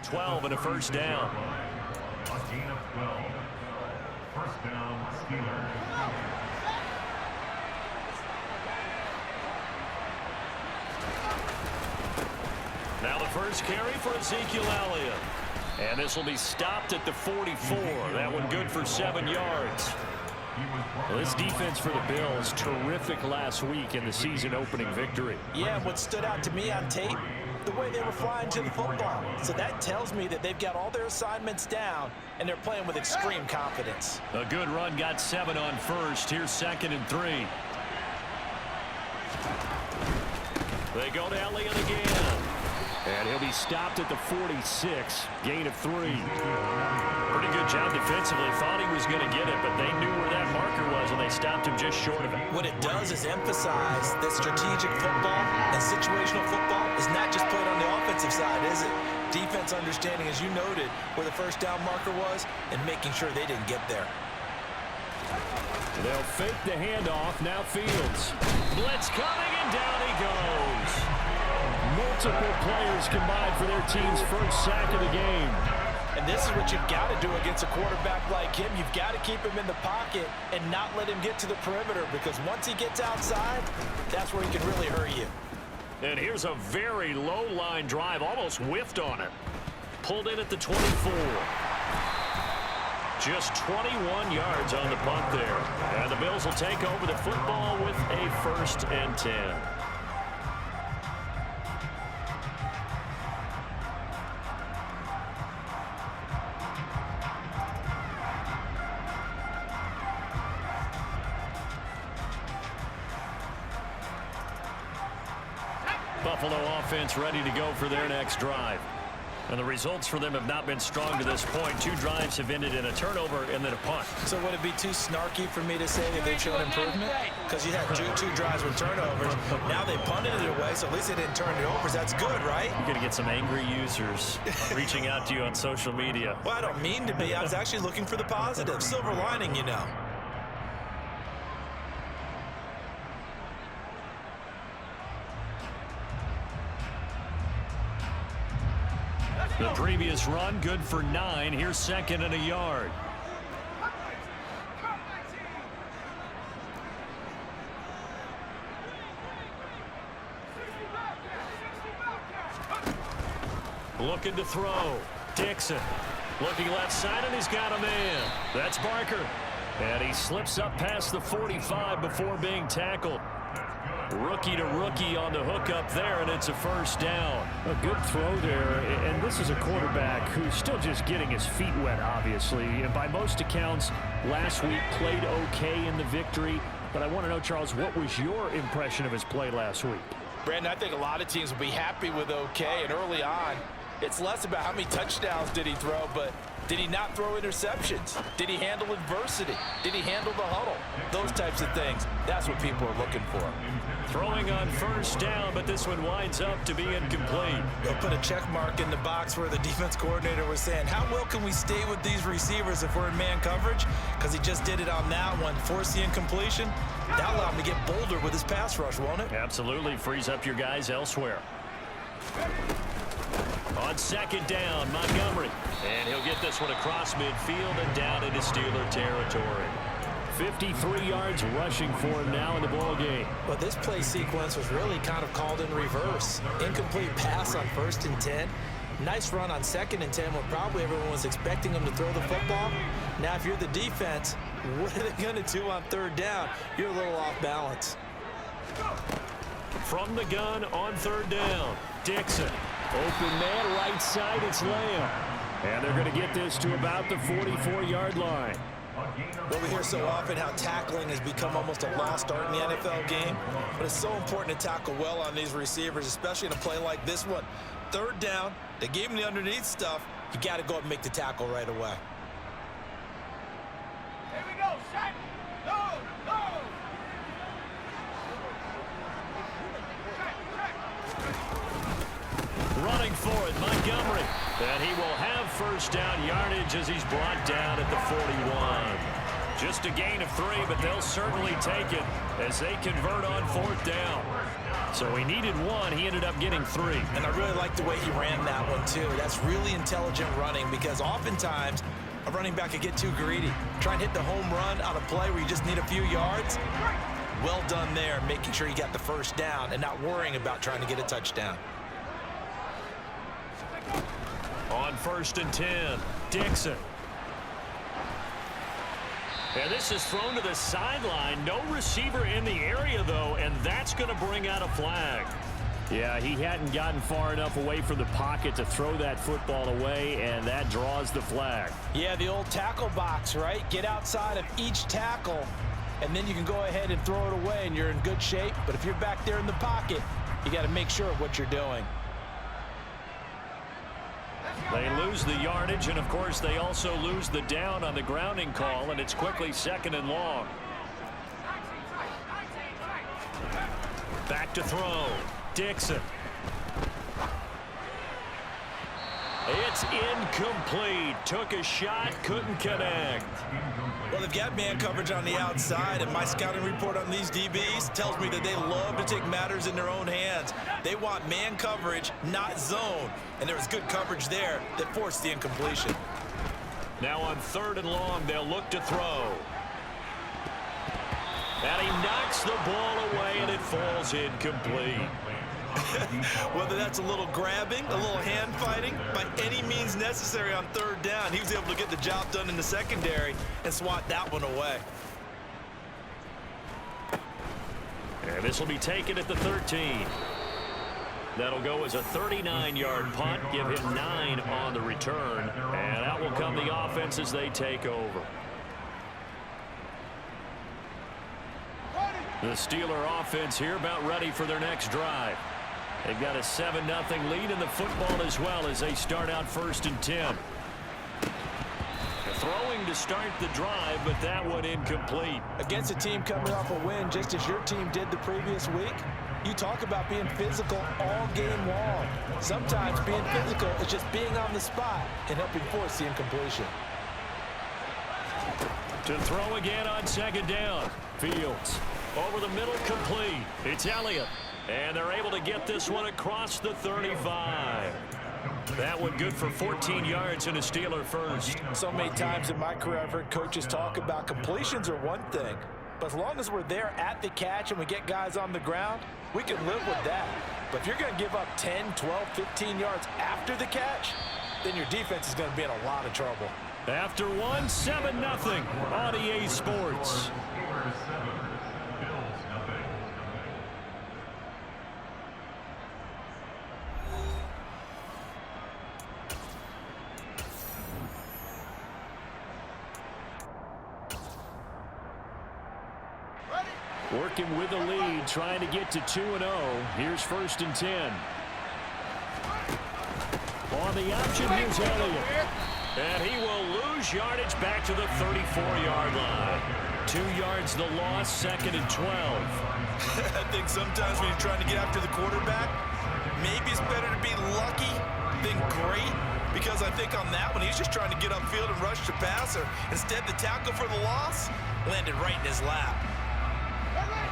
12 and a first down. A gain of 12. First down, Steelers. Now the first carry for Ezekiel Elliott. And this will be stopped at the 44. That one good for 7 yards. Well, this defense for the Bills, terrific last week in the season opening victory. Yeah, what stood out to me on tape, the way they were flying to the football. So that tells me that they've got all their assignments down, and they're playing with extreme confidence. A good run, got 7 on first. Here's 2nd and 3. They go to Elliott again. And he'll be stopped at the 46, gain of 3. Pretty good job defensively. Thought he was going to get it, but they knew where that marker was, and they stopped him just short of it. What it does is emphasize that strategic football and situational football is not just played on the offensive side, is it? Defense understanding, as you noted, where the first down marker was and making sure they didn't get there. They'll fake the handoff. Now Fields. Blitz coming, and down he goes. Multiple players combined for their team's first sack of the game. And this is what you've got to do against a quarterback like him. You've got to keep him in the pocket and not let him get to the perimeter, because once he gets outside, that's where he can really hurt you. And here's a very low line drive, almost whiffed on it. Pulled in at the 24. Just 21 yards on the punt there. And the Bills will take over the football with a 1st and 10. Buffalo offense ready to go for their next drive. And the results for them have not been strong to this point. 2 drives have ended in a turnover and then a punt. So would it be too snarky for me to say that they've shown improvement? Because you had two drives with turnovers. Now they punted it away, so at least they didn't turn it over. That's good, right? You're going to get some angry users reaching out to you on social media. Well, I don't mean to be. I was actually looking for the positive. Silver lining, you know. The previous run, good for 9. Here's 2nd and a yard. Looking to throw. Dixon. Looking left side, and he's got a man. That's Barker. And he slips up past the 45 before being tackled. Rookie to rookie on the hook up there, and it's a first down. A good throw there, and this is a quarterback who's still just getting his feet wet, obviously. And by most accounts, last week played okay in the victory. But I want to know, Charles, what was your impression of his play last week? Brandon, I think a lot of teams will be happy with okay, and early on, it's less about how many touchdowns did he throw, but did he not throw interceptions? Did he handle adversity? Did he handle the huddle? Those types of things. That's what people are looking for. Throwing on first down, but this one winds up to be incomplete. They'll put a check mark in the box where the defense coordinator was saying, how well can we stay with these receivers if we're in man coverage? Because he just did it on that one. Force the incompletion. That'll allow him to get bolder with his pass rush, won't it? Absolutely. Frees up your guys elsewhere. On 2nd down, Montgomery. And he'll get this one across midfield and down into Steeler territory. 53 yards rushing for him now in the ball game. But this play sequence was really kind of called in reverse. Incomplete pass on 1st and 10. Nice run on 2nd and 10 when probably everyone was expecting him to throw the football. Now, if you're the defense, what are they going to do on 3rd down? You're a little off balance. From the gun on 3rd down, Dixon. Open man, right side, it's Lamb. And they're going to get this to about the 44-yard line. Well, we hear so often how tackling has become almost a lost art in the NFL game, but it's so important to tackle well on these receivers, especially in a play like this one. 3rd down, they gave him the underneath stuff. You got to go up and make the tackle right away. Here we go, shot. Go, go. Running for it, Montgomery. And he will have first down yardage as he's brought down at the 41. Just a gain of 3, but they'll certainly take it as they convert on 4th down. So he needed one. He ended up getting 3. And I really like the way he ran that one, too. That's really intelligent running because oftentimes a running back could get too greedy. Try and hit the home run on a play where you just need a few yards. Well done there, making sure you got the first down and not worrying about trying to get a touchdown. On 1st and 10, Dixon. And this is thrown to the sideline. No receiver in the area, though, and that's going to bring out a flag. Yeah, he hadn't gotten far enough away from the pocket to throw that football away, and that draws the flag. Yeah, the old tackle box, right? Get outside of each tackle, and then you can go ahead and throw it away, and you're in good shape. But if you're back there in the pocket, you got to make sure of what you're doing. They lose the yardage, and, of course, they also lose the down on the grounding call, and it's quickly 2nd and long. Back to throw. Dixon. It's incomplete. Took a shot, couldn't connect. Well, they've got man coverage on the outside, and my scouting report on these DBs tells me that they love to take matters in their own hands. They want man coverage, not zone. And there was good coverage there that forced the incompletion. Now on 3rd and long, they'll look to throw. And he knocks the ball away, and it falls incomplete. Whether that's a little grabbing, a little hand fighting, by any means necessary on 3rd down, he was able to get the job done in the secondary and swat that one away. And this will be taken at the 13. That'll go as a 39-yard punt, give him 9 on the return, and out will come the offense as they take over. The Steeler offense here about ready for their next drive. They've got a 7-0 lead in the football as well as they start out 1st and 10. Throwing to start the drive, but that one incomplete. Against a team coming off a win, just as your team did the previous week, you talk about being physical all game long. Sometimes being physical is just being on the spot and helping force the incompletion. To throw again on 2nd down. Fields over the middle, complete. It's Elliott. And they're able to get this one across the 35. That one good for 14 yards and a Steeler first. So many times in my career I've heard coaches talk about completions are one thing, but as long as we're there at the catch and we get guys on the ground, we can live with that. But if you're going to give up 10, 12, 15 yards after the catch, then your defense is going to be in a lot of trouble. After one, 7-0 on EA Sports. Working with the lead, trying to get to 2-0. Here's 1st and 10. On the option, here's Elliott. And he will lose yardage back to the 34-yard line. 2 yards the loss, 2nd and 12. I think sometimes when you're trying to get after the quarterback, maybe it's better to be lucky than great. Because I think on that one, he's just trying to get upfield and rush the passer. Instead, the tackle for the loss landed right in his lap.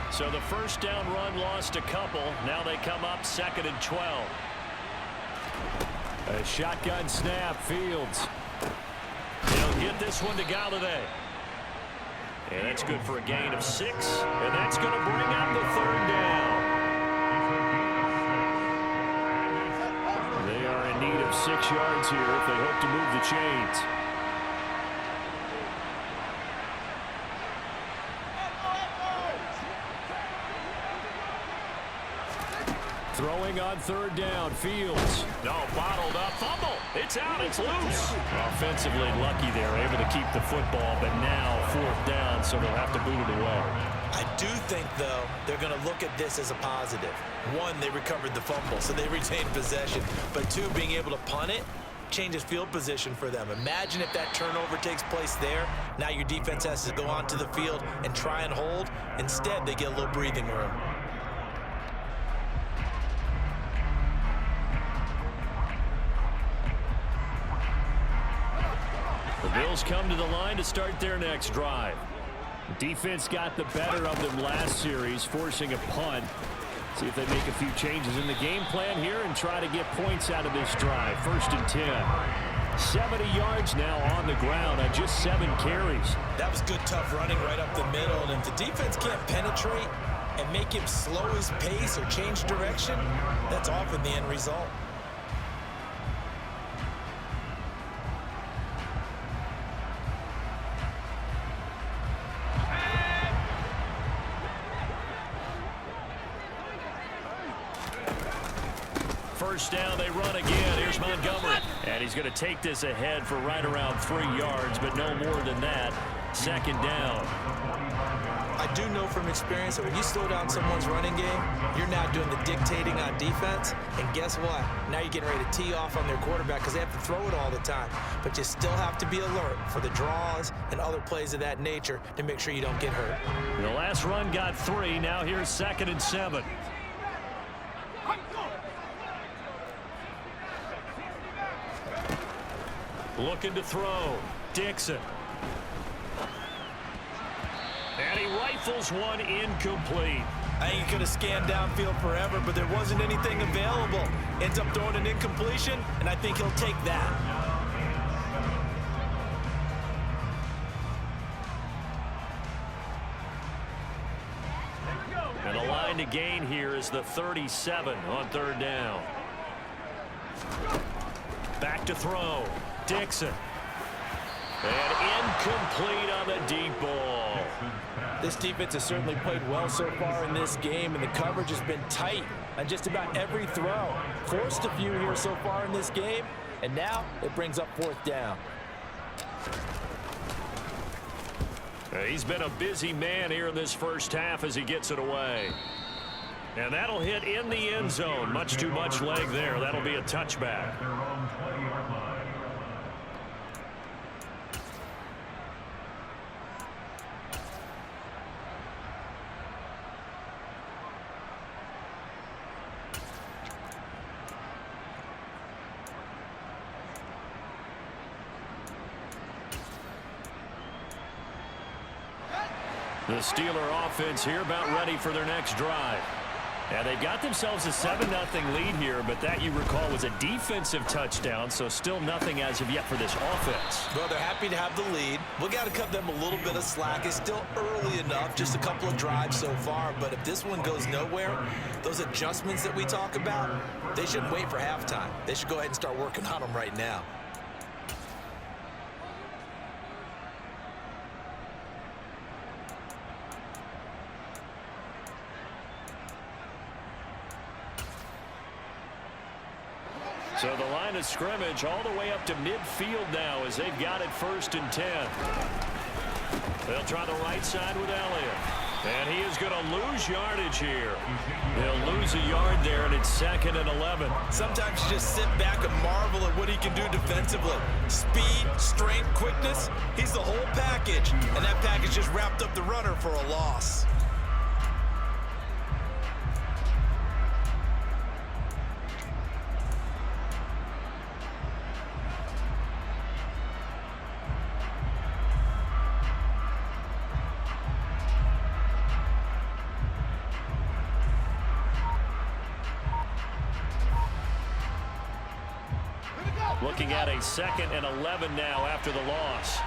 So the 1st down run lost a couple. Now they come up 2nd and 12. A shotgun snap, Fields. He'll get this one to Galladay. And that's good for a gain of 6. And that's going to bring up the 3rd down. They are in need of 6 yards here if they hope to move the chains. Throwing on 3rd down, Fields. No, bottled up, fumble. It's out, it's loose. Offensively lucky they're able to keep the football, but now 4th down, so they'll have to boot it away. I do think, though, they're going to look at this as a positive. 1, they recovered the fumble, so they retained possession. But 2, being able to punt it changes field position for them. Imagine if that turnover takes place there. Now your defense has to go onto the field and try and hold. Instead, they get a little breathing room. The Bills come to the line to start their next drive. Defense got the better of them last series, forcing a punt. See if they make a few changes in the game plan here and try to get points out of this drive. 1st and 10. 70 yards now on the ground on just 7 carries. That was good, tough running right up the middle. And if the defense can't penetrate and make him slow his pace or change direction, that's often the end result. First down, they run again. Here's Montgomery. And he's going to take this ahead for right around 3 yards, but no more than that. 2nd down. I do know from experience that when you slow down someone's running game, you're now doing the dictating on defense. And guess what? Now you're getting ready to tee off on their quarterback because they have to throw it all the time. But you still have to be alert for the draws and other plays of that nature to make sure you don't get hurt. The last run got 3. Now here's 2nd and 7. Looking to throw. Dixon. And he rifles one incomplete. I think he could have scanned downfield forever, but there wasn't anything available. Ends up throwing an incompletion, and I think he'll take that. And the line to gain here is the 37 on 3rd down. Back to throw. Dixon. And incomplete on the deep ball. This defense has certainly played well so far in this game, and the coverage has been tight on just about every throw. Forced a few here so far in this game, and now it brings up 4th down. He's been a busy man here in this first half as he gets it away. And that'll hit in the end zone. Much too much leg there. That'll be a touchback. The Steeler offense here about ready for their next drive. And they've got themselves a 7-0 lead here, but that, you recall, was a defensive touchdown, so still nothing as of yet for this offense. Well, they're happy to have the lead. We got to cut them a little bit of slack. It's still early enough, just a couple of drives so far, but if this one goes nowhere, those adjustments that we talk about, they shouldn't wait for halftime. They should go ahead and start working on them right now. So the line of scrimmage all the way up to midfield now as they've got it 1st and 10. They'll try the right side with Elliott. And he is going to lose yardage here. He'll lose a yard there, and it's 2nd and 11. Sometimes you just sit back and marvel at what he can do defensively. Speed, strength, quickness, he's the whole package. And that package just wrapped up the runner for a loss. Looking at a 2nd and 11 now after the loss.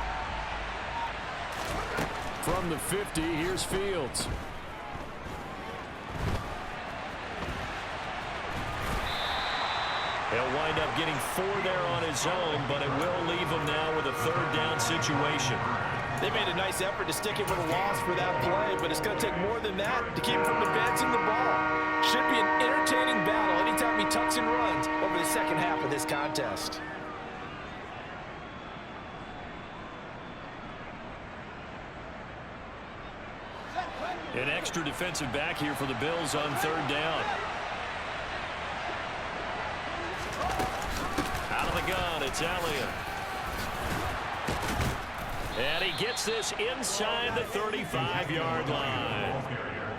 From the 50, here's Fields. He'll wind up getting 4 there on his own, but it will leave him now with a 3rd down situation. They made a nice effort to stick him with a loss for that play, but it's going to take more than that to keep him from advancing the ball. Should be an entertaining battle anytime he tucks and runs over the second half of this contest. An extra defensive back here for the Bills on 3rd down. Out of the gun, it's Elliott. And he gets this inside the 35-yard line.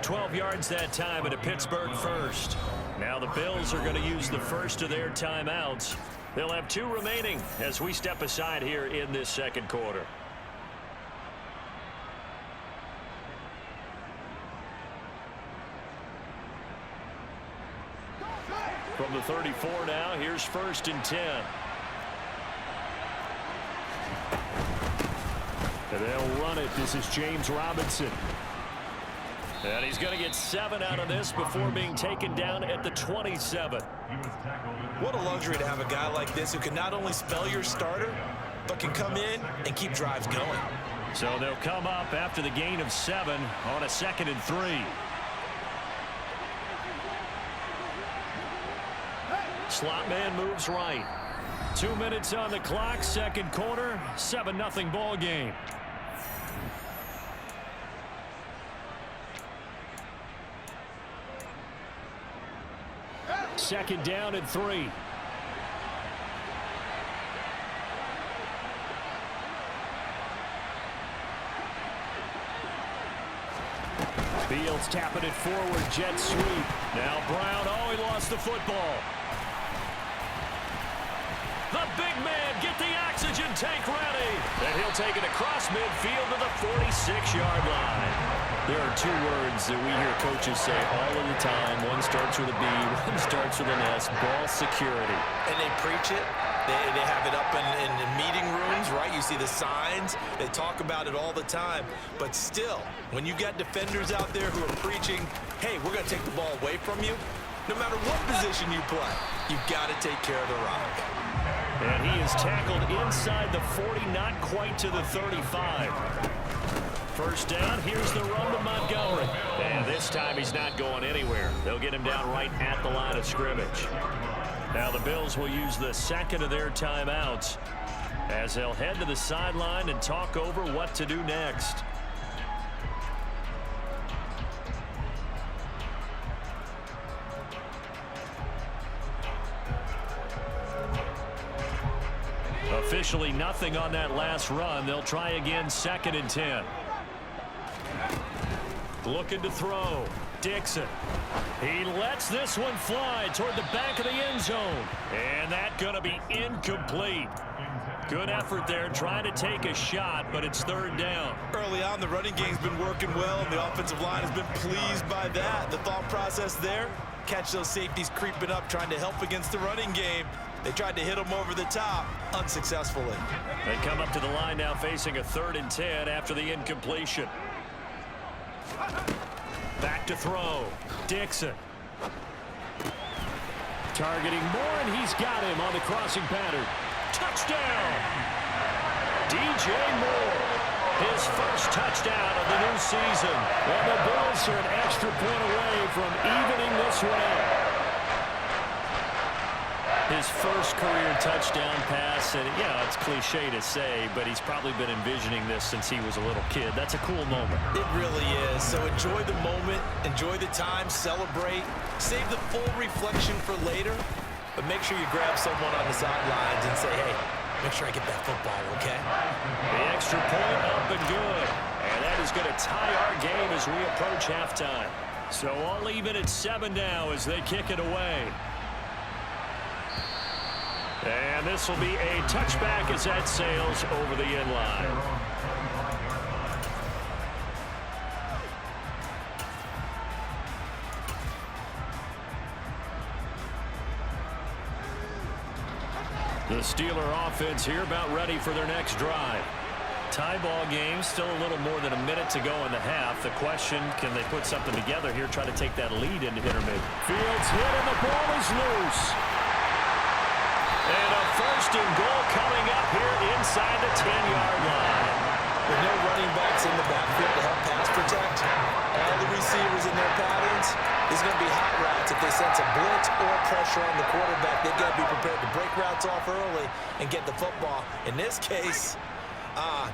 12 yards that time at a Pittsburgh first. Now the Bills are going to use the first of their timeouts. They'll have 2 remaining as we step aside here in this 2nd quarter. From the 34 now, here's 1st and 10. And they'll run it. This is James Robinson. And he's going to get 7 out of this before being taken down at the 27. What a luxury to have a guy like this who can not only spell your starter, but can come in and keep drives going. So they'll come up after the gain of 7 on a 2nd and 3. Slot man moves right. 2 minutes on the clock, second quarter, 7-0 ball game. Second down and 3. Fields tapping it forward, jet sweep. Now Brown, oh, he lost the football. The big man, get the oxygen tank ready. And he'll take it across midfield to the 46-yard line. There are 2 words that we hear coaches say all of the time. One starts with a B, one starts with an S, ball security. And they preach it. They have it up in meeting rooms, right? You see the signs. They talk about it all the time. But still, when you got defenders out there who are preaching, hey, we're going to take the ball away from you, no matter what position you play, you've got to take care of the rock. And he is tackled inside the 40, not quite to the 35. First down, here's the run to Montgomery. And this time he's not going anywhere. They'll get him down right at the line of scrimmage. Now the Bills will use the second of their timeouts as they'll head to the sideline and talk over what to do next. Officially nothing on that last run. They'll try again, 2nd and 10. Looking to throw. Dixon. He lets this one fly toward the back of the end zone. And that's going to be incomplete. Good effort there trying to take a shot, but it's 3rd down. Early on, the running game's been working well, and the offensive line has been pleased by that. The thought process there, catch those safeties creeping up, trying to help against the running game. They tried to hit him over the top, unsuccessfully. They come up to the line now facing a 3rd and 10 after the incompletion. Back to throw. Dixon. Targeting Moore, and he's got him on the crossing pattern. Touchdown! DJ Moore. His first touchdown of the new season. And the Bills are an extra point away from evening this one up. His first career touchdown pass, and yeah, it's cliche to say, but he's probably been envisioning this since he was a little kid. That's a cool moment. It really is. So enjoy the moment, enjoy the time, celebrate, save the full reflection for later, but make sure you grab someone on the sidelines and say, hey, make sure I get that football, okay? The extra point up and good, and that is going to tie our game as we approach halftime. So all even at 7 now as they kick it away. And this will be a touchback as that sails over the end line. The Steeler offense here about ready for their next drive. Tie ball game, still a little more than a minute to go in the half. The question, can they put something together here, try to take that lead into intermediate? Fields hit and the ball is loose. And a 1st and goal coming up here inside the 10-yard line. With no running backs in the backfield to help pass protect, all the receivers in their patterns, there's going to be hot routes if they sense a blitz or pressure on the quarterback. They've got to be prepared to break routes off early and get the football. In this case,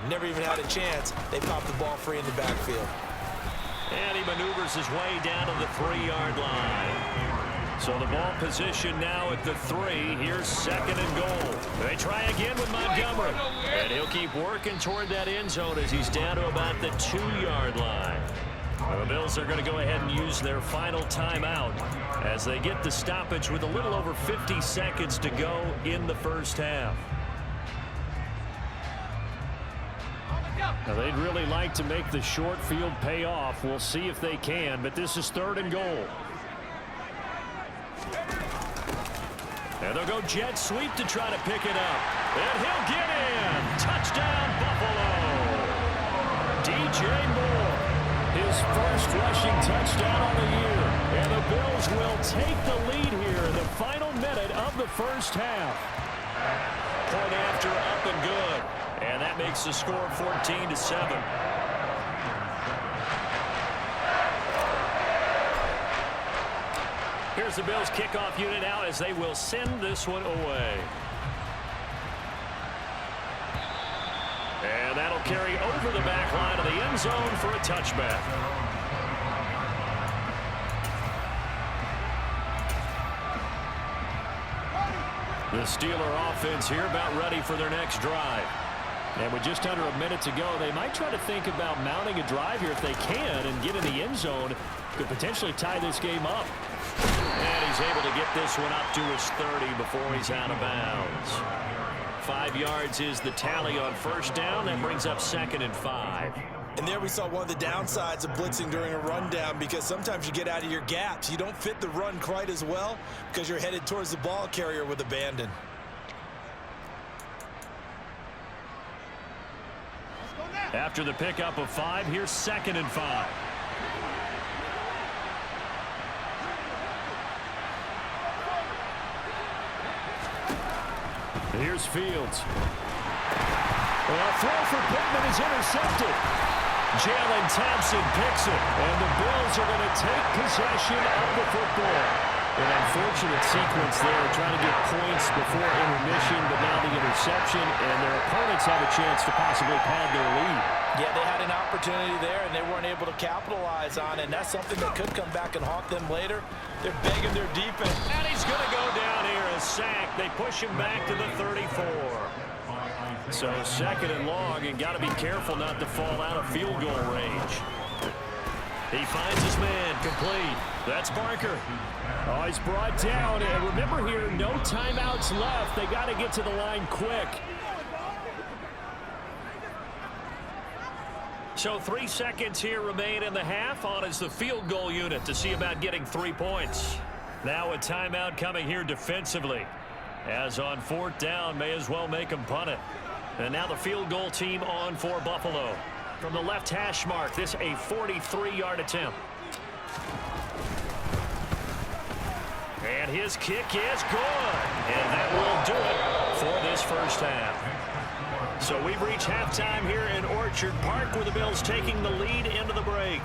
never even had a chance. They popped the ball free in the backfield. And he maneuvers his way down to the 3-yard line. So the ball position now at the 3. Here's 2nd and goal. They try again with Montgomery. And he'll keep working toward that end zone as he's down to about the 2-yard line. The Bills are going to go ahead and use their final timeout as they get the stoppage with a little over 50 seconds to go in the first half. Now they'd really like to make the short field pay off. We'll see if they can, but this is 3rd and goal. And they'll go jet sweep to try to pick it up. And he'll get in. Touchdown, Buffalo. DJ Moore, his first rushing touchdown on the year. And the Bills will take the lead here in the final minute of the first half. Point after, up and good. And that makes the score 14-7. Here's the Bills kickoff unit now as they will send this one away. And that'll carry over the back line of the end zone for a touchback. The Steeler offense here about ready for their next drive. And with just under a minute to go, they might try to think about mounting a drive here if they can and get in the end zone. Could potentially tie this game up. And he's able to get this one up to his 30 before he's out of bounds. 5 yards is the tally on first down. That brings up 2nd and 5. And there we saw one of the downsides of blitzing during a rundown, because sometimes you get out of your gaps. You don't fit the run quite as well because you're headed towards the ball carrier with abandon. After the pickup of 5, here's 2nd and 5. Here's Fields. A throw for Pittman is intercepted. Jalen Thompson picks it, and the Bills are going to take possession of the football. An unfortunate sequence there, trying to get points before intermission, but now the interception, and their opponents have a chance to possibly pad their lead. Yeah, they had an opportunity there, and they weren't able to capitalize on it, and that's something that could come back and haunt them later. They're begging their defense. And he's going to go down here, a sack. They push him back to the 34. So 2nd and long, and got to be careful not to fall out of field goal range. He finds his man, complete. That's Barker. Oh, he's brought down, and remember here, no timeouts left. They got to get to the line quick. So 3 seconds here remain in the half. On is the field goal unit to see about getting 3 points. Now a timeout coming here defensively. As on 4th down, may as well make them punt it. And now the field goal team on for Buffalo. From the left hash mark, this a 43-yard attempt. And his kick is good. And that will do it for this first half. So we've reached halftime here in Orchard Park, with the Bills taking the lead into the break.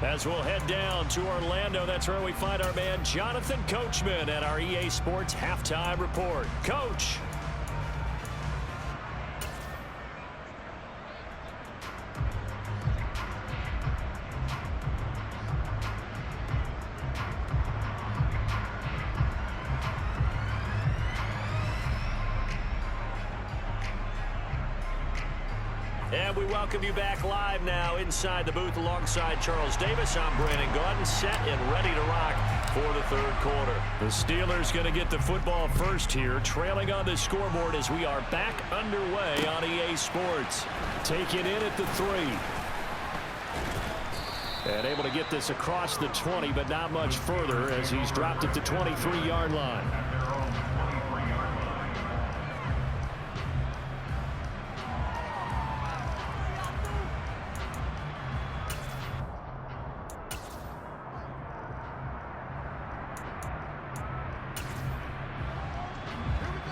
As we'll head down to Orlando, that's where we find our man Jonathan Coachman at our EA Sports Halftime Report. Coach. And we welcome you back live now inside the booth alongside Charles Davis. I'm Brandon Gaudin, set and ready to rock for the 3rd quarter. The Steelers going to get the football first here, trailing on the scoreboard as we are back underway on EA Sports. Take it in at the 3. And able to get this across the 20, but not much further as he's dropped at the 23-yard line.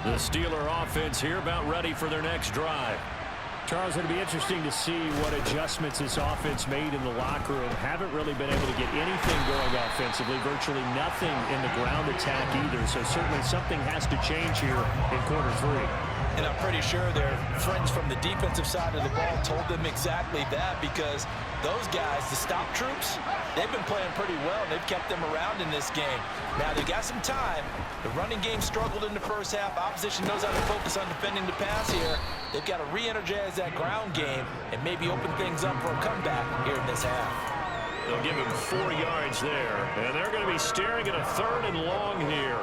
The Steeler offense here about ready for their next drive. Charles, it'll be interesting to see what adjustments this offense made in the locker room. Haven't really been able to get anything going offensively, virtually nothing in the ground attack either. So certainly something has to change here in quarter 3. And I'm pretty sure their friends from the defensive side of the ball told them exactly that, because those guys, the stop troops, they've been playing pretty well. They've kept them around in this game. Now, they've got some time. The running game struggled in the first half. Opposition knows how to focus on defending the pass here. They've got to re-energize that ground game and maybe open things up for a comeback here in this half. They'll give him 4 yards there. And they're going to be staring at a 3rd and long here.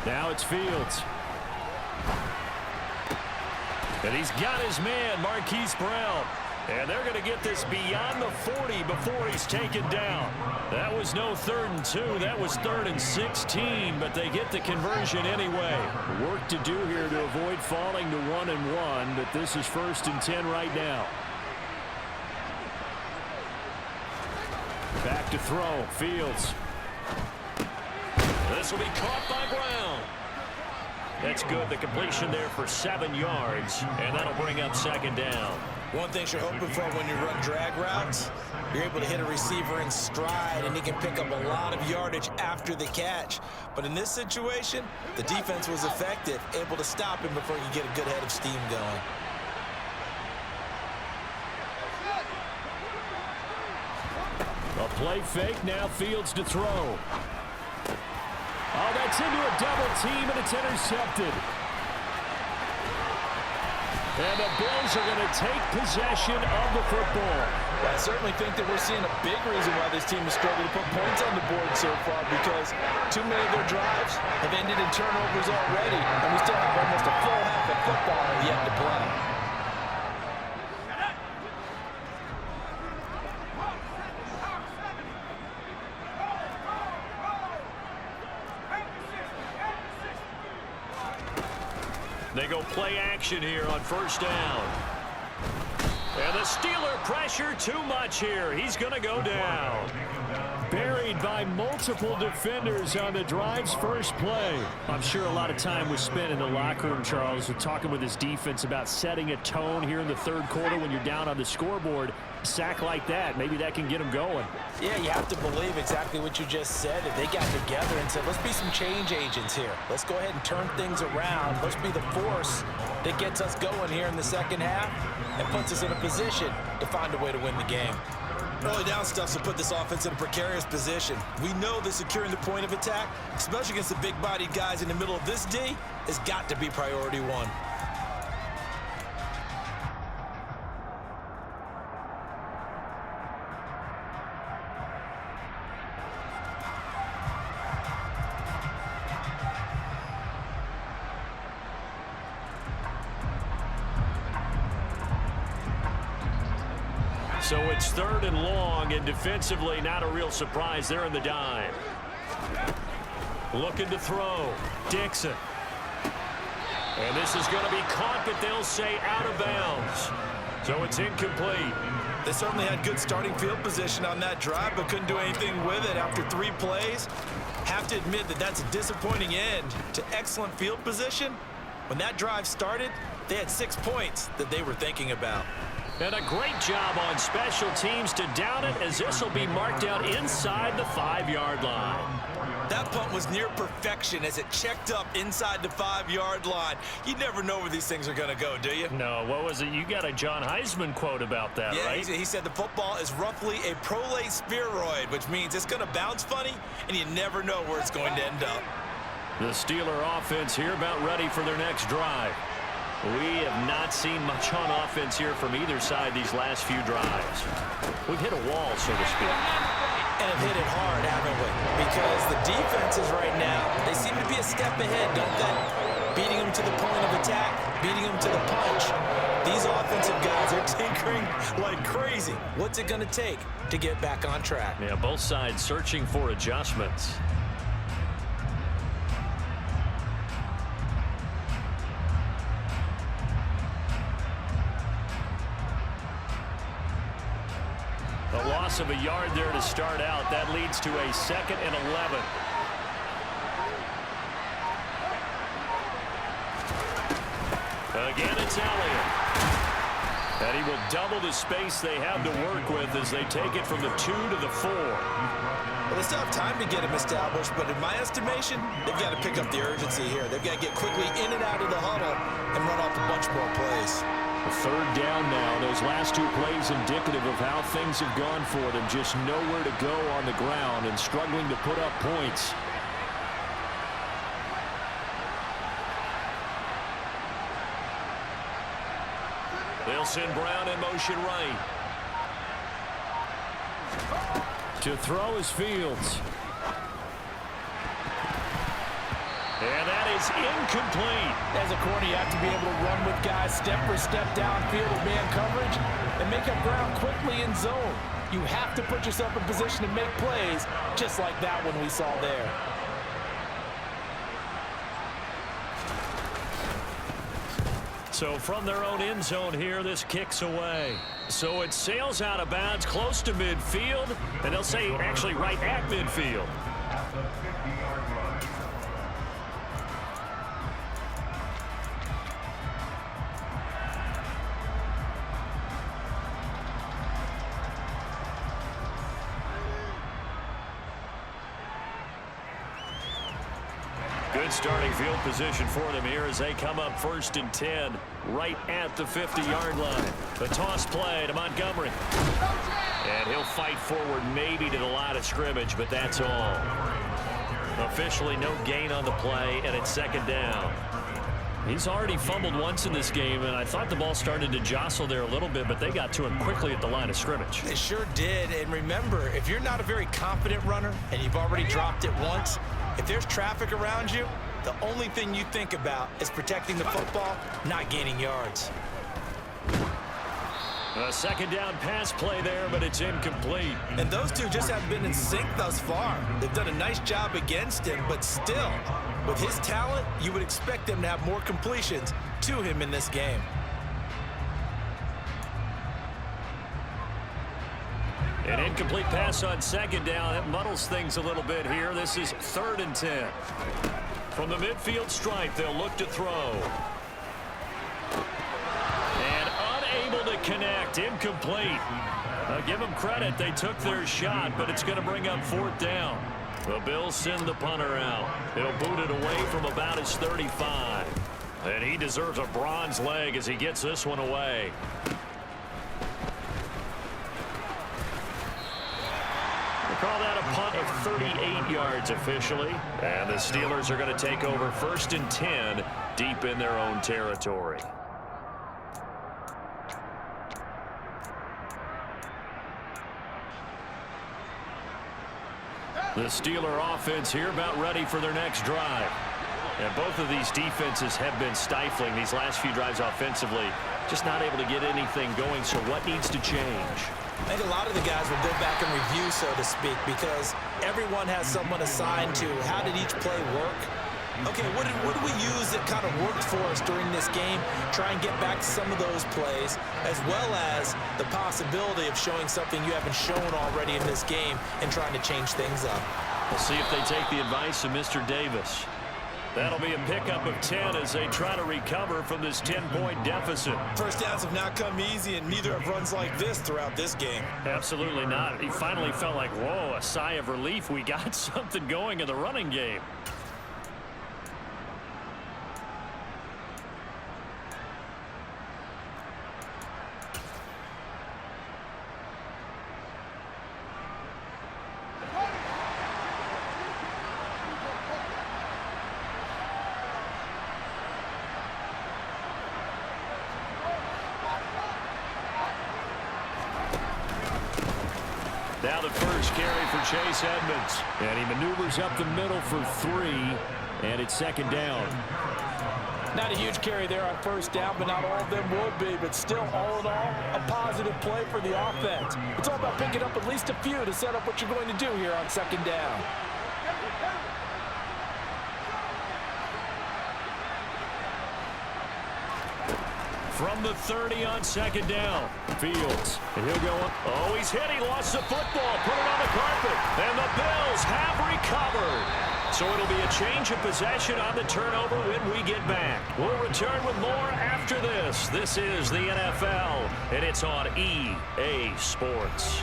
Now it's Fields. And he's got his man, Marquise Brown. And they're going to get this beyond the 40 before he's taken down. That was no 3rd and 2. That was 3rd and 16, but they get the conversion anyway. Work to do here to avoid falling to 1-1, but this is 1st and 10 right now. Back to throw. Fields. This will be caught by Brown. That's good. The completion there for 7 yards, and that'll bring up 2nd down. One thing you're hoping for when you run drag routes, you're able to hit a receiver in stride, and he can pick up a lot of yardage after the catch. But in this situation, the defense was effective, able to stop him before he could get a good head of steam going. A play fake, now Fields to throw. Oh, that's into a double team, and it's intercepted. And the Bills are going to take possession of the football. I certainly think that we're seeing a big reason why this team has struggled to put points on the board so far, because too many of their drives have ended in turnovers already, and we still have almost a full half of football yet to play. They go play action here on 1st down. And the Steeler pressure too much here. He's going to go down. Buried by multiple defenders on the drive's first play. I'm sure a lot of time was spent in the locker room, Charles, talking with his defense about setting a tone here in the 3rd quarter when you're down on the scoreboard. A sack like that, maybe that can get them going. Yeah, you have to believe exactly what you just said. That they got together and said, let's be some change agents here. Let's go ahead and turn things around. Let's be the force that gets us going here in the 2nd half and puts us in a position to find a way to win the game. Early down stuff will put this offense in a precarious position. We know that securing the point of attack, especially against the big-bodied guys in the middle of this D, has got to be priority 1. So it's 3rd and long, and defensively not a real surprise. They're in the dime. Looking to throw. Dixon. And this is going to be caught, but they'll say out of bounds. So it's incomplete. They certainly had good starting field position on that drive, but couldn't do anything with it after 3 plays. Have to admit that that's a disappointing end to excellent field position. When that drive started, they had 6 points that they were thinking about. And a great job on special teams to down it, as this will be marked out inside the 5-yard line. That punt was near perfection as it checked up inside the 5-yard line. You never know where these things are going to go, do you? No, what was it? You got a John Heisman quote about that, yeah, right? He said the football is roughly a prolate spheroid, which means it's going to bounce funny, and you never know where it's going to end up. The Steeler offense here about ready for their next drive. We have not seen much on offense here from either side these last few drives. We've hit a wall, so to speak. And have hit it hard, haven't we? Because the defenses right now, they seem to be a step ahead, don't they? Beating them to the point of attack, beating them to the punch. These offensive guys are tinkering like crazy. What's it going to take to get back on track? Yeah, both sides searching for adjustments. A loss of a yard there to start out. That leads to a 2nd and 11. Again, it's Elliott. And he will double the space they have to work with as they take it from the 2 to the 4. Well, they still have time to get him established, but in my estimation, they've got to pick up the urgency here. They've got to get quickly in and out of the huddle and run off a bunch more plays. 3rd down now. Those last 2 plays indicative of how things have gone for them. Just nowhere to go on the ground and struggling to put up points. They'll send Brown in motion right. To throw is Fields. And that is incomplete. As a corner, you have to be able to run with guys step for step downfield with man coverage and make up ground quickly in zone. You have to put yourself in position to make plays, just like that one we saw there. So from their own end zone here, this kicks away. So it sails out of bounds close to midfield, and they'll say actually right at midfield. At the 50-yard line. Good starting field position for them here as they come up 1st and 10 right at the 50-yard line. The toss play to Montgomery. And he'll fight forward maybe to the line of scrimmage, but that's all. Officially no gain on the play, and it's 2nd down. He's already fumbled once in this game, and I thought the ball started to jostle there a little bit, but they got to him quickly at the line of scrimmage. They sure did. And remember, if you're not a very confident runner and you've already dropped it once, if there's traffic around you, the only thing you think about is protecting the football, not gaining yards. A 2nd down pass play there, but it's incomplete. And those two just haven't been in sync thus far. They've done a nice job against him, but still, with his talent, you would expect them to have more completions to him in this game. An incomplete pass on 2nd down. That muddles things a little bit here. This is 3rd and 10. From the midfield stripe, they'll look to throw. And unable to connect. Incomplete. Give them credit. They took their shot, but it's going to bring up 4th down. The Bills send the punter out. They'll boot it away from about his 35. And he deserves a bronze leg as he gets this one away. Call that a punt of 38 yards officially. And the Steelers are going to take over 1st and 10 deep in their own territory. The Steeler offense here about ready for their next drive. And both of these defenses have been stifling these last few drives offensively. Just not able to get anything going. So what needs to change? I think a lot of the guys will go back and review, so to speak, because everyone has someone assigned to how did each play work. Okay, what did we use that kind of worked for us during this game? Try and get back to some of those plays, as well as the possibility of showing something you haven't shown already in this game and trying to change things up. We'll see if they take the advice of Mr. Davis. That'll be a pickup of 10 as they try to recover from this 10-point deficit. First downs have not come easy, and neither have runs like this throughout this game. Absolutely not. He finally felt like, whoa, a sigh of relief. We got something going in the running game. Now the first carry for Chase Edmonds. And he maneuvers up the middle for 3, and it's 2nd down. Not a huge carry there on 1st down, but not all of them will be. But still, all in all, a positive play for the offense. It's all about picking up at least a few to set up what you're going to do here on 2nd down. From the 30 on 2nd down. Fields. And he'll go up. Oh, he's hit. He lost the football. Put it on the carpet. And the Bills have recovered. So it'll be a change of possession on the turnover when we get back. We'll return with more after this. This is the NFL, and it's on EA Sports.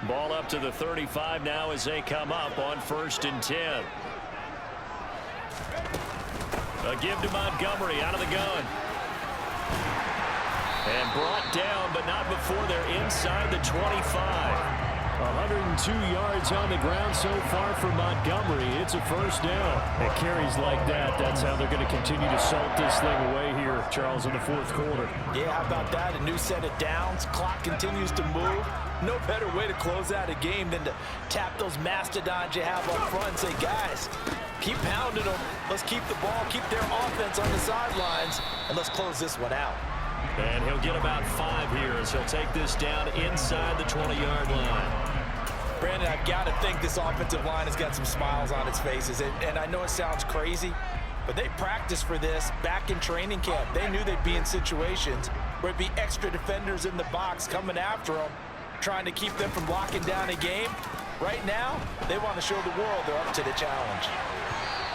Ball up to the 35 now as they come up on 1st and 10. A give to Montgomery out of the gun. And brought down, but not before they're inside the 25. 102 yards on the ground so far for Montgomery. It's a first down. It carries like that. That's how they're going to continue to salt this thing away here, Charles, in the fourth quarter. Yeah, how about that? A new set of downs. Clock continues to move. No better way to close out a game than to tap those mastodons you have up front and say, guys, keep pounding them. Let's keep the ball, keep their offense on the sidelines, and let's close this one out. And he'll get about 5 here as he'll take this down inside the 20-yard line. Brandon, I've got to think this offensive line has got some smiles on its faces. And I know it sounds crazy, but they practiced for this back in training camp. They knew they'd be in situations where it'd be extra defenders in the box coming after them, trying to keep them from locking down a game. Right now, they want to show the world they're up to the challenge.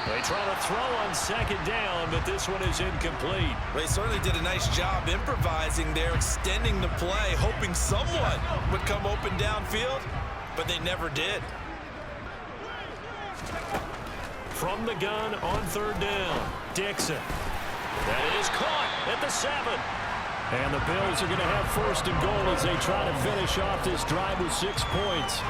They try to throw on second down, but this one is incomplete. They certainly did a nice job improvising there, extending the play, hoping someone would come open downfield, but they never did. From the gun on third down, Dixon. That is caught at the 7. And the Bills are going to have first and goal as they try to finish off this drive with 6 points.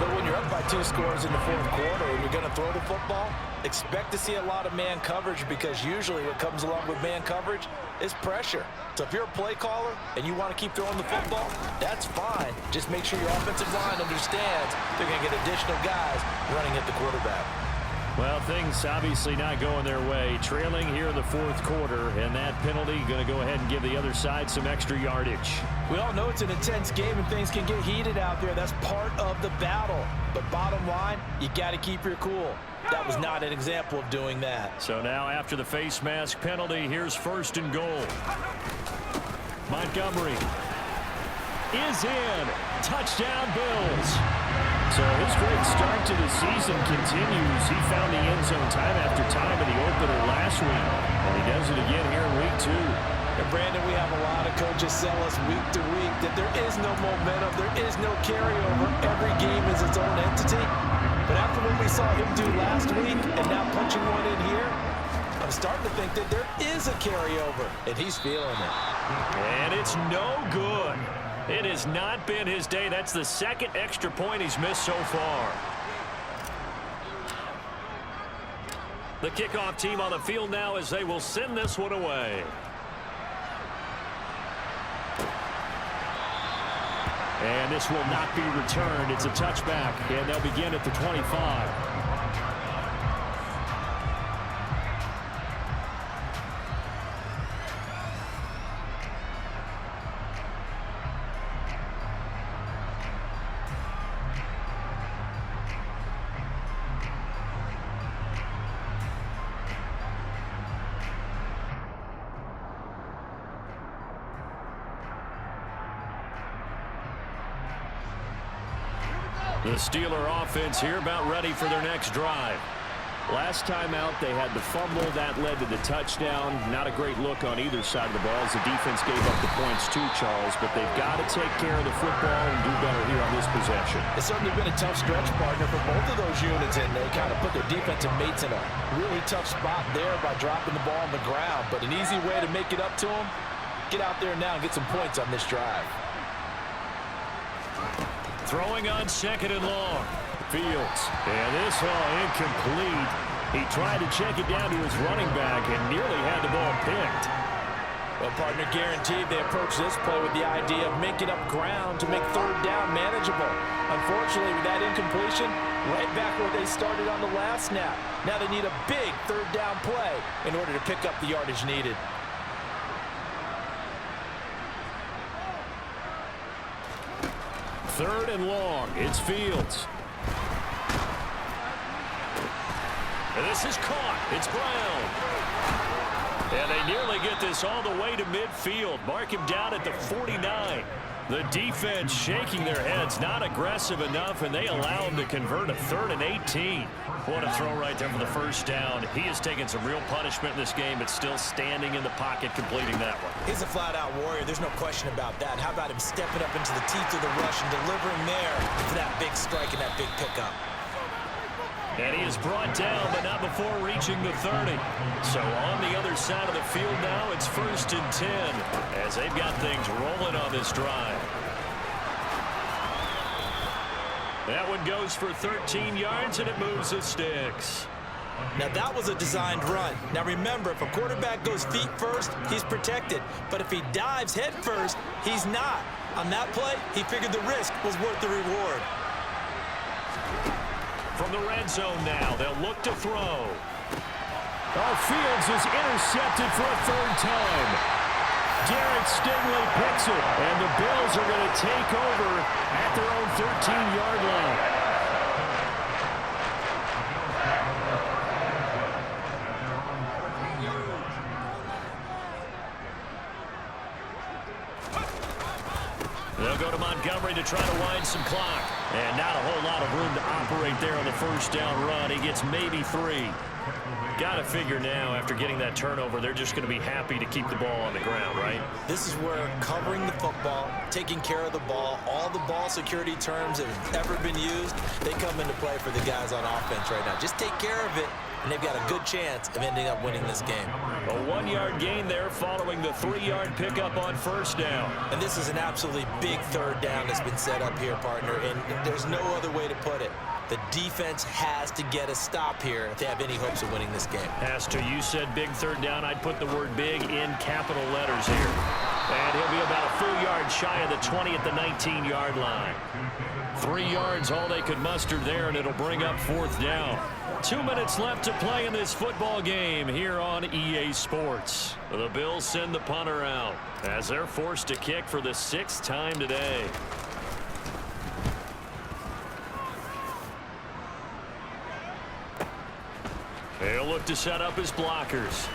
But when you're up by 2 scores in the fourth quarter and you're going to throw the football, expect to see a lot of man coverage, because usually what comes along with man coverage is pressure. So if you're a play caller and you want to keep throwing the football, that's fine. Just make sure your offensive line understands they're going to get additional guys running at the quarterback. Well, things obviously not going their way. Trailing here in the fourth quarter, and that penalty going to go ahead and give the other side some extra yardage. We all know it's an intense game and things can get heated out there. That's part of the battle. But bottom line, you got to keep your cool. That was not an example of doing that. So now after the face mask penalty, here's first and goal. Montgomery is in. Touchdown, Bills. So his great start to the season continues. He found the end zone time after time in the opener last week, and he does it again here in week 2. And Brandon, we have a lot of coaches sell us week to week that there is no momentum, there is no carryover. Every game is its own entity. But after what we saw him do last week and now punching one in here, I'm starting to think that there is a carryover, and he's feeling it. And it's no good. It has not been his day. That's the second extra point he's missed so far. The kickoff team on the field now as they will send this one away. And this will not be returned. It's a touchback, and they'll begin at the 25. The Steeler offense here about ready for their next drive. Last time out, they had the fumble. That led to the touchdown. Not a great look on either side of the ball as the defense gave up the points too, Charles. But they've got to take care of the football and do better here on this possession. It's certainly been a tough stretch, partner, for both of those units, and they kind of put their defensive mates in a really tough spot there by dropping the ball on the ground. But an easy way to make it up to them, get out there now and get some points on this drive. Throwing on second and long. Fields. And this all incomplete. He tried to check it down to his running back and nearly had the ball picked. Well, partner, guaranteed they approach this play with the idea of making up ground to make third down manageable. Unfortunately, with that incompletion, right back where they started on the last snap. Now they need a big third down play in order to pick up the yardage needed. Third and long. It's Fields. And this is caught. It's Brown. And they nearly get this all the way to midfield. Mark him down at the 49. The defense shaking their heads, not aggressive enough, and they allow him to convert a 3rd and 18. What a throw right there for the first down. He has taken some real punishment in this game, but still standing in the pocket, completing that one. He's a flat-out warrior. There's no question about that. How about him stepping up into the teeth of the rush and delivering there for that big strike and that big pickup? And he is brought down, but not before reaching the 30. So on the other side of the field now, it's 1st and 10 as they've got things rolling on this drive. That one goes for 13 yards, and it moves the sticks. Now, that was a designed run. Now, remember, if a quarterback goes feet first, he's protected. But if he dives head first, he's not. On that play, he figured the risk was worth the reward. From the red zone now, they'll look to throw. Fields is intercepted for a third time. Derek Stingley picks it, and the Bills are going to take over at their own 13-yard line. They'll go to Montgomery to try to wind some clock. And not a whole lot of room to operate there on the first down run. He gets maybe 3. Got to figure now, after getting that turnover, they're just going to be happy to keep the ball on the ground, right? This is where covering the football, taking care of the ball, all the ball security terms that have ever been used, they come into play for the guys on offense right now. Just take care of it, and they've got a good chance of ending up winning this game. A 1-yard gain there following the 3-yard pickup on first down. And this is an absolutely big third down that's been set up here, partner, and there's no other way to put it. The defense has to get a stop here if they have any hopes of winning this game. Has to. You said big third down. I'd put the word big in capital letters here. And he'll be about a full yard shy of the 20 at the 19-yard line. 3 yards, all they could muster there, and it'll bring up fourth down. 2 minutes left to play in this football game here on EA Sports. The Bills send the punter out as they're forced to kick for the 6th time today. They'll look to set up his blockers.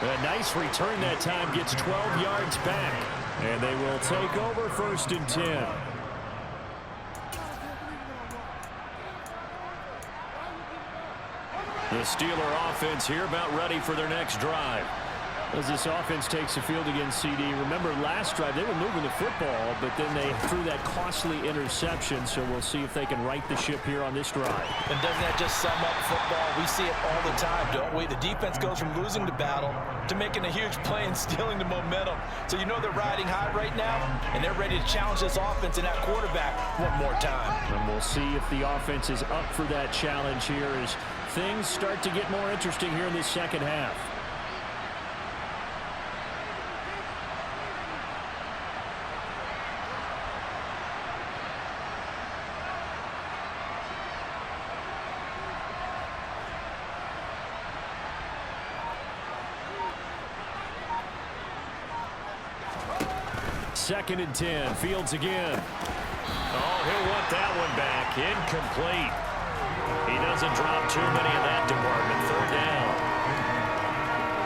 A nice return that time, gets 12 yards back. And they will take over 1st and 10. The Steeler offense here about ready for their next drive. As this offense takes the field against CD, remember last drive they were moving the football, but then they threw that costly interception, so we'll see if they can right the ship here on this drive. And doesn't that just sum up football? We see it all the time, don't we? The defense goes from losing the battle to making a huge play and stealing the momentum. So you know they're riding high right now, and they're ready to challenge this offense and that quarterback one more time. And we'll see if the offense is up for that challenge here as things start to get more interesting here in this second half. Second and 10. Fields again. Oh, he'll want that one back. Incomplete. He doesn't drop too many in that department. Third down.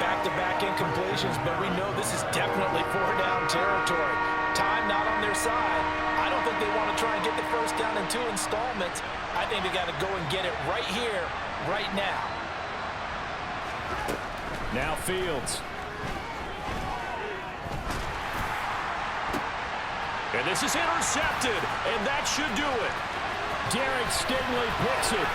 Back-to-back incompletions, but we know this is definitely 4-down territory. Time not on their side. I don't think they want to try and get the first down in 2 installments. I think they got to go and get it right here, right now. Now Fields. And this is intercepted, and that should do it. Derek Stingley picks it.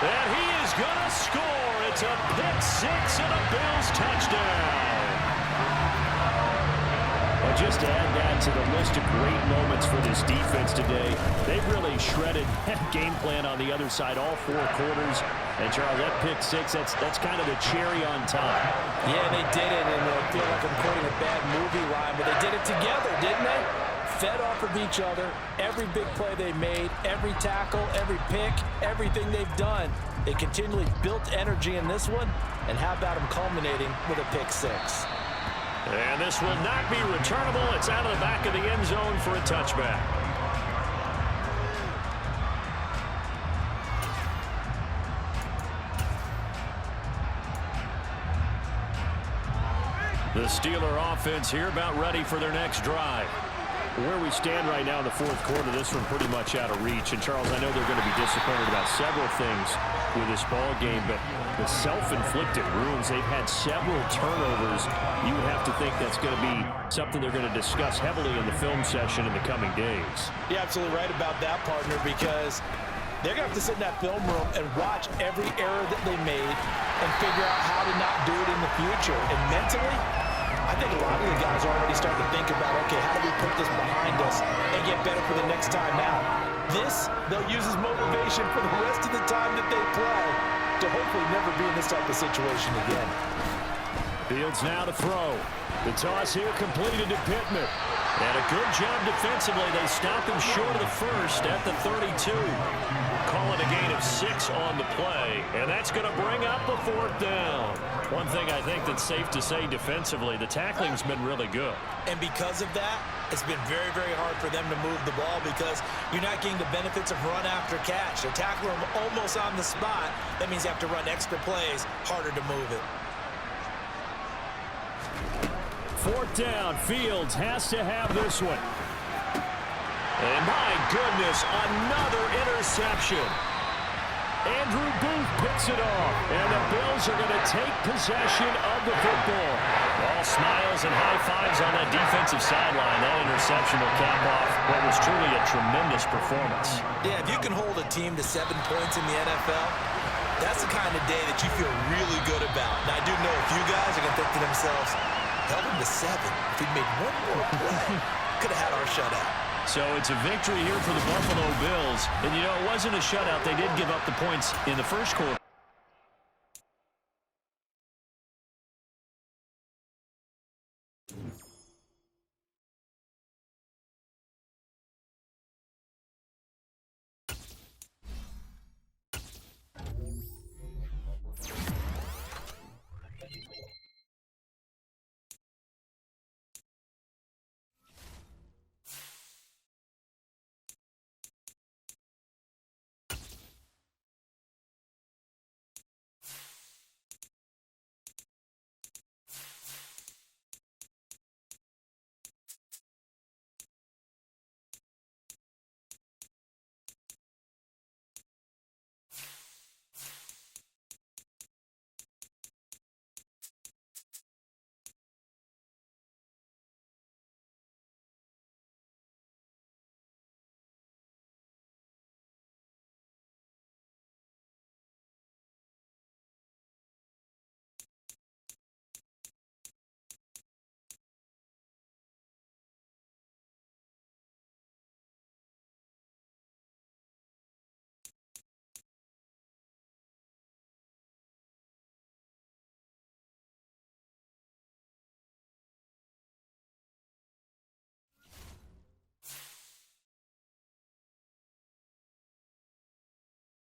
And he is going to score. It's a pick 6 and a Bills touchdown. And just to add that to the list of great moments for this defense today, they've really shredded that game plan on the other side all 4 quarters. And, Charles, that pick 6, that's kind of the cherry on top. Yeah, they did it, and I feel like I'm quoting a bad movie line, but they did it together, didn't they? Fed off of each other, every big play they made, every tackle, every pick, everything they've done. They continually built energy in this one, and how about them culminating with a pick 6? And this will not be returnable. It's out of the back of the end zone for a touchback. The Steeler offense here about ready for their next drive. Where we stand right now in the 4th quarter, this one pretty much out of reach. And, Charles, I know they're going to be disappointed about several things with this ball game, but the self-inflicted wounds, they've had several turnovers. You would have to think that's going to be something they're going to discuss heavily in the film session in the coming days. You're absolutely right about that, partner, because they're going to have to sit in that film room and watch every error that they made and figure out how to not do it in the future. And mentally, I I think a lot of the guys are already starting to think about, okay, how do we put this behind us and get better for the next time out? This, they'll use as motivation for the rest of the time that they play to hopefully never be in this type of situation again. Fields now to throw. The toss here completed to Pittman. And a good job defensively. They stopped him short of the first at the 32. Calling a gain of 6 on the play. And that's going to bring up the 4th down. One thing I think that's safe to say defensively, the tackling's been really good. And because of that, it's been very, very hard for them to move the ball because you're not getting the benefits of run after catch. They're tackling them almost on the spot. That means you have to run extra plays, harder to move it. 4th down. Fields has to have this one. And my goodness, another interception. Andrew Booth picks it off. And the Bills are going to take possession of the football. All smiles and high fives on that defensive sideline. That interception will cap off what was truly a tremendous performance. Yeah, if you can hold a team to 7 points in the NFL, that's the kind of day that you feel really good about. Now, I do know a few guys are going to think to themselves, held him to 7. If he'd made one more play, could have had our shutout. So it's a victory here for the Buffalo Bills. And, you know, it wasn't a shutout. They did give up the points in the first quarter.